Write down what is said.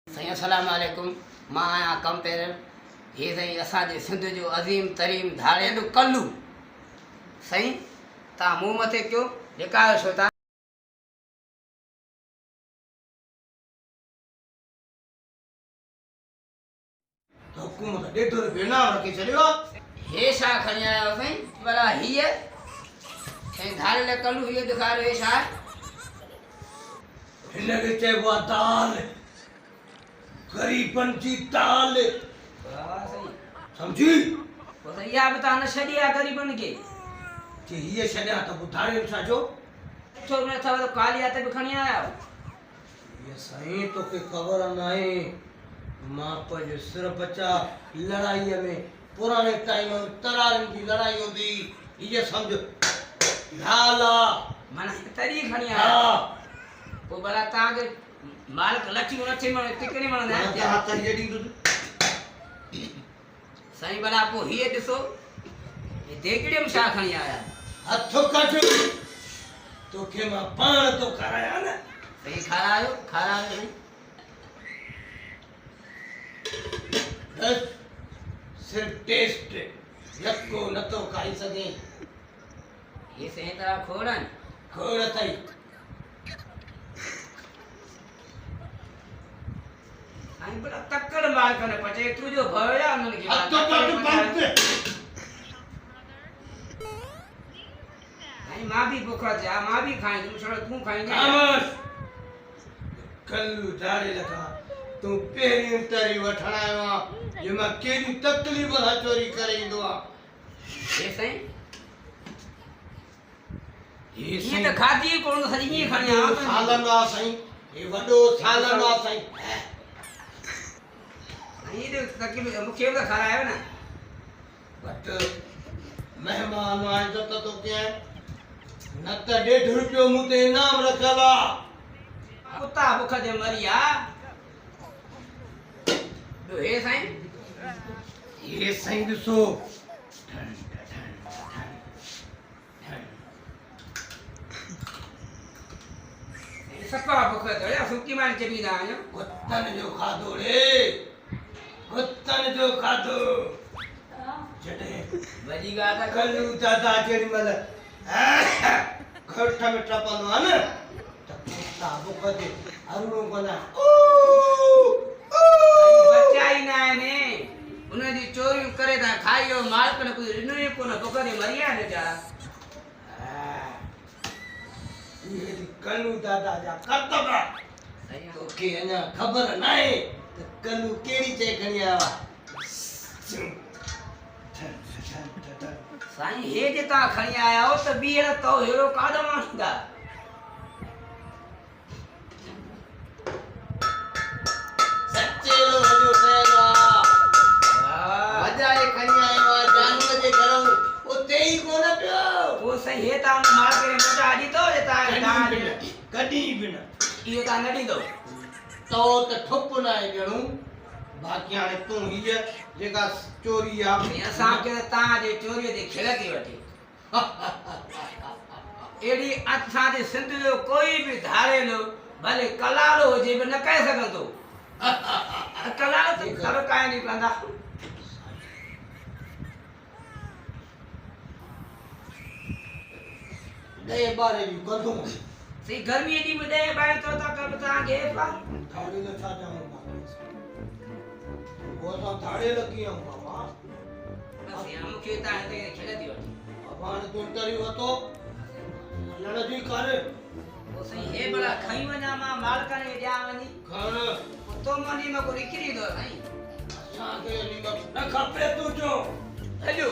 सही अस्सलाम वालेकुम। मां आया कंपेयर ये सही असांजे सिंध जो अज़ीम तरीन धाड़ेलू कल्लू सही ता मुंह मथे क्यों ॾेखारियो छो था। हुकूमत ॾेढ रुपयो इनाम रखी छॾियो। हे छा खणी आया हो साईं भला हीअ साईं धाड़ेल कल्लू हीअ ॾेखारियो हे छा हिनखे चइबो आहे दाल, ग़रीबनि जी दाल। वाह सही सम्झी? पोइ त इहा बि तव्हां न छॾी आहे ग़रीबनि खे। जे हीअ छॾियां त ॿुधायो छाजो? छो न अथव त काली हथ बि खणी आया आहियो। ये साईं तोखे ख़बर नाहे माप जो सिर बचा लड़ाईअ में पुराणे टाइम में तरारनि जी लड़ाई हूंदी इहे सम्झ ढाल आहे माना तरी खणी आया हा पोइ भला तव्हांखे मालिक लचियूं नथी वणे तिकड़ी वणंदा आहिनि मां हथ हीअ ॾींदुसि साईं भला पोइ हीअ ॾिसो हे देगिड़े में छा खणी आया हथ कढ तोखे मां पाण थो करायां न। सही खारायो खारायो साईं बस सिर्फ टेस्ट यको नथो खाई सघे। ये सही तरह खोड़न खोड़ अथई साईं भला तकड़ मार कने पचे तुझो भया उन्हनि खे हथ कढ बंद। साईं मां भी भूखा थिया मां भी खाईंदुमि छो तूं खाईंदे खामोश कल्लू धाड़े लखा तूं पहिरीं तरी वठण आयो आहे जे मां कहिड़ी तकलीफ़ सां चोरी करे ईंदो आहे। ये साईं हे ये त खाधी कोन सॼी ईअं खणी आया आहियो। सालन आहे साईं हे वॾो सालन आहे साईं। साईं दे तकलीफ़ मूंखे बि त खारायो न बट महिमान आहे इज़त तो कयां न त 1.5 रुपयो मूं ते इनाम रखियल आहे। कुत्ता बुख जे मरिया ॿियो हे साईं हे साईं ॾिसो सफ़ा बुख ते या सुकी मानी चबींदा आहियूं कुत्तनि जो खाधो रे कुत्तनि जो खाधो। जॾहिं वॾी ॻाल्हि त कल्लू दादा जेॾी महिल खट में टपंदो आहे न त कुत्ता बुख ते हरूड़ो कंदा बच्चा ई न आहिनि उन जी चोरियूं करे था खाइयो मालिक न कुझु ॾिनो ई कोन बुख ते मरिया आहिनि वीचारा। ये कल्लू दादा जा करतब तोखे अञा ख़बर नाहे त कल्लू कहिड़ी शइ खणी आयो आहे। साईं हे जे तव्हां खणी आया हो त ॿीहर तो अहिड़ो काॾो माण्हूंदा सच्चे लोह जो ठहियल आहे वॼाए खणी आयो आहे जानवर जे घरऊं उते ई कोन पियो। पोइ साईं हे तव्हां मार्केट में मोटा ॾींदो जे तव्हां कॾहिं बि न इहो तव्हां न ॾींदो तो त ठुप न आहे ॼणू बाक़ी हाणे तूं हीअ जेका चोरी आहे असांखे त तव्हांजे चोरीअ ते खिल थी वठे। अहिड़ी असांजे सिंध जो कोई बि धाड़ेलो भले कलालो हुजे बि न करे सघंदो। कलालो त घर काहे नहीं कंदा ॾहे ॿारहें जी कंदुमि सही गर्मी ॾींहुं में ॾहे ॿारहें तो था कर तव्हांखे धाड़े न छा चवणो वो तो धाड़े लगी हम बाबा बस यार मूंखे तव्हां हिते खिल थी वठे। बाबा ने तू तरी वतो लड़ जी कर पोइ साईं हे भला खई वञा मां मालिकनि खे ॾियां वञी खण तो मनी में को निकिरी थो साईं असांखे न खपे तुंहिंजो हलो